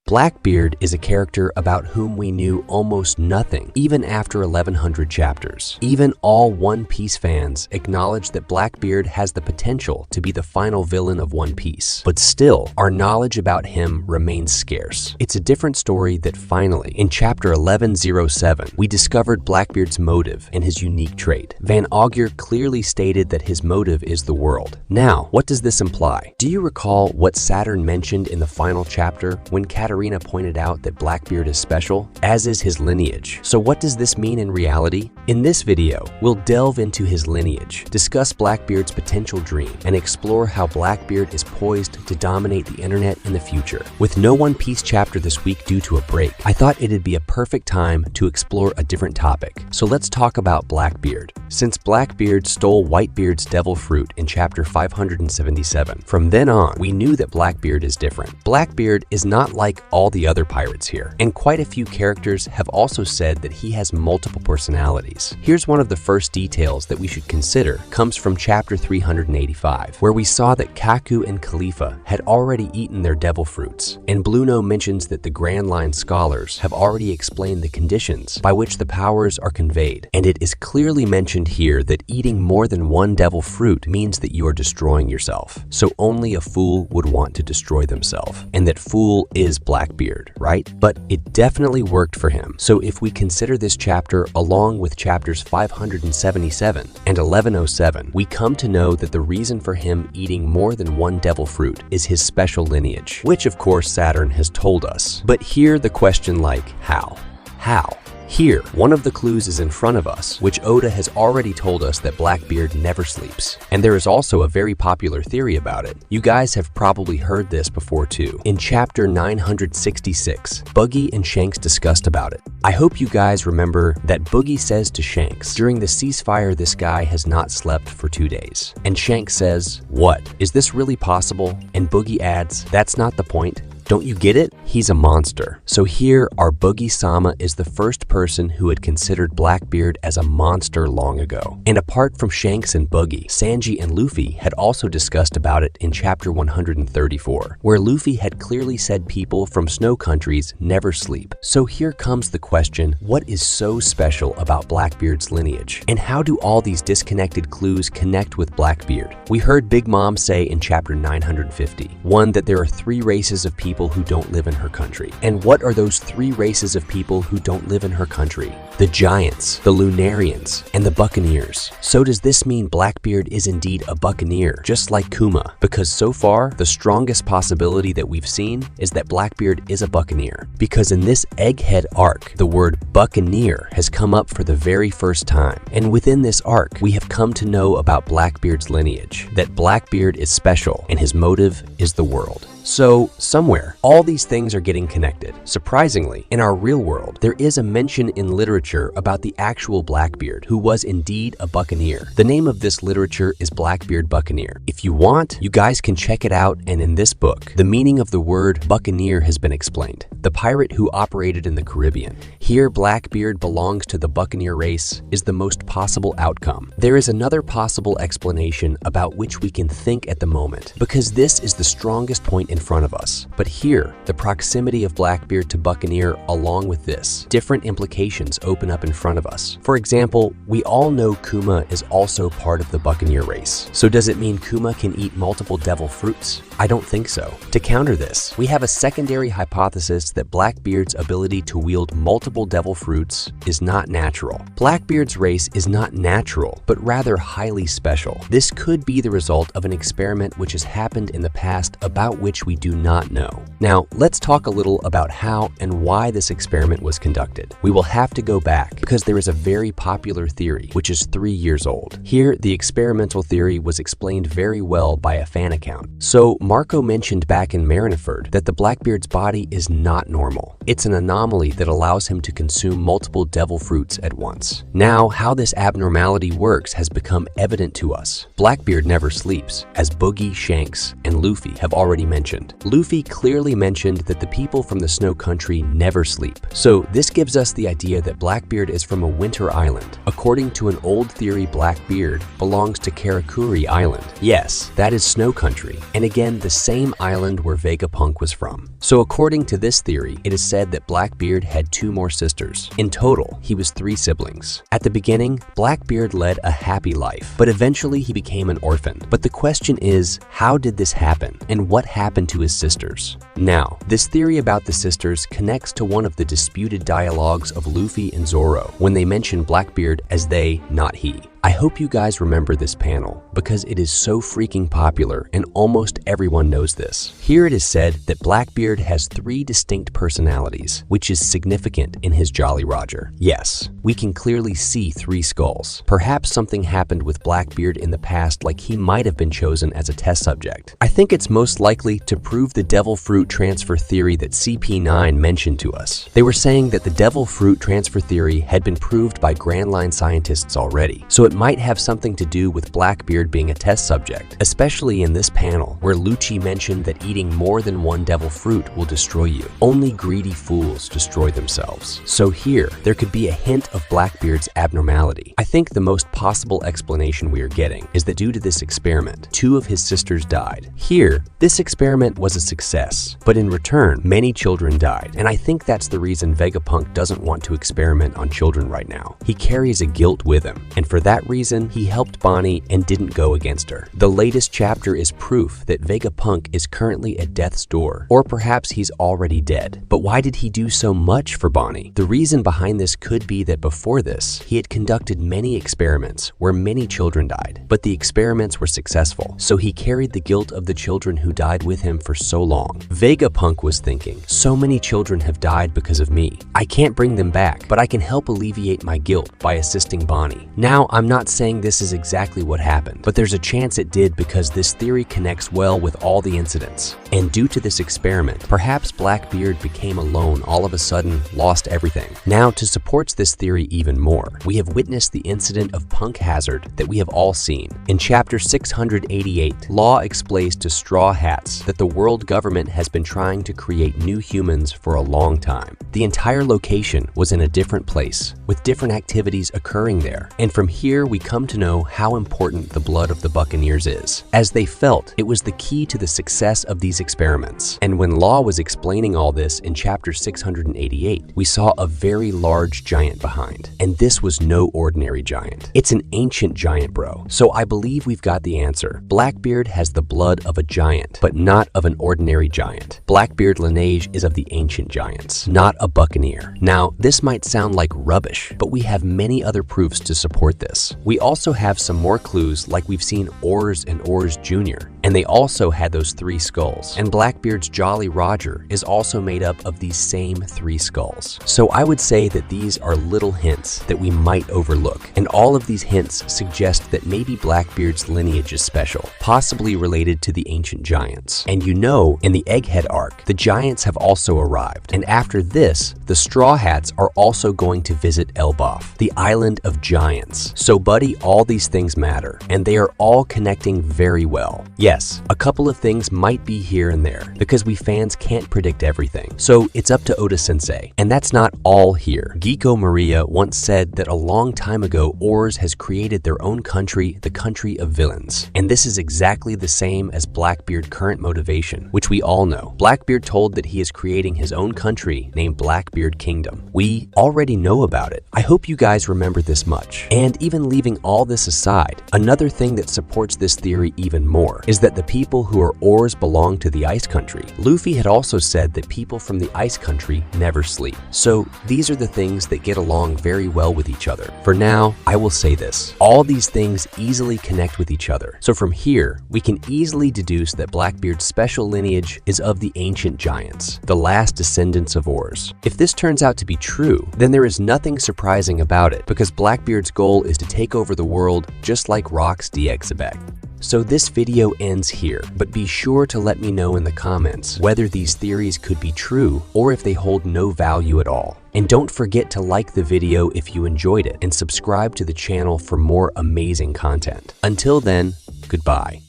Blackbeard is a character about whom we knew almost nothing, even after 1100 chapters. Even all One Piece fans acknowledge that Blackbeard has the potential to be the final villain of One Piece. But still, our knowledge about him remains scarce. It's a different story that finally, in chapter 1107, we discovered Blackbeard's motive and his unique trait. Van Augur clearly stated that his motive is the world. Now, what does this imply? Do you recall what Saturn mentioned in the final chapter when Katarina pointed out that Blackbeard is special, as is his lineage? So what does this mean in reality? In this video, we'll delve into his lineage, discuss Blackbeard's potential dream, and explore how Blackbeard is poised to dominate the internet in the future. With no One Piece chapter this week due to a break, I thought it'd be a perfect time to explore a different topic. So let's talk about Blackbeard. Since Blackbeard stole Whitebeard's devil fruit in chapter 577, from then on, we knew that Blackbeard is different. Blackbeard is not like all the other pirates here, and quite a few characters have also said that he has multiple personalities. Here's one of the first details that we should consider comes from chapter 385, where we saw that Kaku and Kalifa had already eaten their devil fruits, and Blueno mentions that the Grand Line scholars have already explained the conditions by which the powers are conveyed, and it is clearly mentioned here that eating more than one devil fruit means that you are destroying yourself. So only a fool would want to destroy themselves, and that fool is Blackbeard, right? But it definitely worked for him. So if we consider this chapter along with chapters 577 and 1107, we come to know that the reason for him eating more than one devil fruit is his special lineage, which of course Saturn has told us. But here the question like, how? How? Here, one of the clues is in front of us, which Oda has already told us that Blackbeard never sleeps. And there is also a very popular theory about it. You guys have probably heard this before too. In chapter 966, Buggy and Shanks discussed about it. I hope you guys remember that Buggy says to Shanks, during the ceasefire this guy has not slept for 2 days. And Shanks says, what? Is this really possible? And Buggy adds, that's not the point. Don't you get it? He's a monster. So here, our Buggy-sama is the first person who had considered Blackbeard as a monster long ago. And apart from Shanks and Buggy, Sanji and Luffy had also discussed about it in chapter 134, where Luffy had clearly said people from snow countries never sleep. So here comes the question, what is so special about Blackbeard's lineage? And how do all these disconnected clues connect with Blackbeard? We heard Big Mom say in chapter 950, one, that there are 3 races of people who don't live in her country. And what are those 3 races of people who don't live in her country? The Giants, the Lunarians, and the Buccaneers. So does this mean Blackbeard is indeed a Buccaneer, just like Kuma? Because so far, the strongest possibility that we've seen is that Blackbeard is a Buccaneer. Because in this Egghead arc, the word Buccaneer has come up for the very first time. And within this arc, we have come to know about Blackbeard's lineage, that Blackbeard is special and his motive is the world. So, somewhere, all these things are getting connected. Surprisingly, in our real world, there is a mention in literature about the actual Blackbeard, who was indeed a buccaneer. The name of this literature is Blackbeard Buccaneer. If you want, you guys can check it out, and in this book, the meaning of the word buccaneer has been explained. The pirate who operated in the Caribbean. Here, Blackbeard belongs to the buccaneer race is the most possible outcome. There is another possible explanation about which we can think at the moment, because this is the strongest point in front of us. But here, the proximity of Blackbeard to Buccaneer along with this, different implications open up in front of us. For example, we all know Kuma is also part of the Buccaneer race. So does it mean Kuma can eat multiple devil fruits? I don't think so. To counter this, we have a secondary hypothesis that Blackbeard's ability to wield multiple devil fruits is not natural. Blackbeard's race is not natural, but rather highly special. This could be the result of an experiment which has happened in the past about which we do not know. Now, let's talk a little about how and why this experiment was conducted. We will have to go back because there is a very popular theory which is 3 years old. Here, the experimental theory was explained very well by a fan account. So, Marco mentioned back in Marineford that the Blackbeard's body is not normal. It's an anomaly that allows him to consume multiple devil fruits at once. Now, how this abnormality works has become evident to us. Blackbeard never sleeps, as Buggy, Shanks, and Luffy have already mentioned. Luffy clearly mentioned that the people from the snow country never sleep. So this gives us the idea that Blackbeard is from a winter island. According to an old theory, Blackbeard belongs to Karakuri Island. Yes, that is snow country. And again, and the same island where Vegapunk was from. So according to this theory, it is said that Blackbeard had 2 more sisters. In total, he was 3 siblings. At the beginning, Blackbeard led a happy life, but eventually he became an orphan. But the question is, how did this happen, and what happened to his sisters? Now, this theory about the sisters connects to one of the disputed dialogues of Luffy and Zoro when they mention Blackbeard as they, not he. I hope you guys remember this panel because it is so freaking popular and almost everyone knows this. Here it is said that Blackbeard has 3 distinct personalities, which is significant in his Jolly Roger. Yes, we can clearly see 3 skulls. Perhaps something happened with Blackbeard in the past, like he might have been chosen as a test subject. I think it's most likely to prove the devil fruit transfer theory that CP9 mentioned to us. They were saying that the devil fruit transfer theory had been proved by Grand Line scientists already, so it might have something to do with Blackbeard being a test subject, especially in this panel where Lucci mentioned that eating more than 1 devil fruit will destroy you. Only greedy fools destroy themselves. So here, there could be a hint of Blackbeard's abnormality. I think the most possible explanation we are getting is that due to this experiment, 2 of his sisters died. Here, this experiment was a success, but in return, many children died, and I think that's the reason Vegapunk doesn't want to experiment on children right now. He carries a guilt with him, and for that reason, he helped Bonnie and didn't go against her. The latest chapter is proof that Vegapunk is currently at death's door, or perhaps he's already dead. But why did he do so much for Bonnie? The reason behind this could be that before this, he had conducted many experiments where many children died, but the experiments were successful, so he carried the guilt of the children who died with him for so long. Vegapunk was thinking, so many children have died because of me. I can't bring them back, but I can help alleviate my guilt by assisting Bonnie. Now, I'm not saying this is exactly what happened, but there's a chance it did because this theory connects well with all the incidents. And due to this experiment, perhaps Blackbeard became alone all of a sudden, lost everything. Now, to support this theory even more, we have witnessed the incident of Punk Hazard that we have all seen. In chapter 688, Law explains to Straw Hats that the world government has been trying to create new humans for a long time. The entire location was in a different place, with different activities occurring there. And from here, we come to know how important the blood of the Buccaneers is, as they felt it was the key to the success of these experiments. And when Law was explaining all this in chapter 688, we saw a very large giant behind. And this was no ordinary giant. It's an ancient giant, bro. So I believe we've got the answer. Blackbeard has the blood of a giant, but not of an ordinary giant. Blackbeard lineage is of the ancient giants, not a Buccaneer. Now, this might sound like rubbish, but we have many other proofs to support this. We also have some more clues, like we've seen Oars and Oars Jr., and they also had those 3 skulls. And Blackbeard's Jolly Roger is also made up of these same 3 skulls. So I would say that these are little hints that we might overlook. And all of these hints suggest that maybe Blackbeard's lineage is special, possibly related to the ancient giants. And you know, in the Egghead arc, the giants have also arrived. And after this, the Straw Hats are also going to visit Elbaf, the island of giants. So buddy, all these things matter, and they are all connecting very well. Yes, a couple of things might be here and there, because we fans can't predict everything. So it's up to Oda-sensei, and that's not all here. Giko Maria once said that a long time ago, Oars has created their own country, the country of villains. And this is exactly the same as Blackbeard's current motivation, which we all know. Blackbeard told that he is creating his own country named Blackbeard Kingdom. We already know about it. I hope you guys remember this much. And even leaving all this aside, another thing that supports this theory even more is that the people who are Oars belong to the Ice Country. Luffy had also said that people from the Ice Country never sleep. So these are the things that get along very well with each other. For now, I will say this. All these things easily connect with each other. So from here, we can easily deduce that Blackbeard's special lineage is of the ancient giants, the last descendants of Oars. If this turns out to be true, then there is nothing surprising about it, because Blackbeard's goal is to take over the world just like Rock's DXabek. So this video ends here, but be sure to let me know in the comments whether these theories could be true or if they hold no value at all. And don't forget to like the video if you enjoyed it and subscribe to the channel for more amazing content. Until then, goodbye.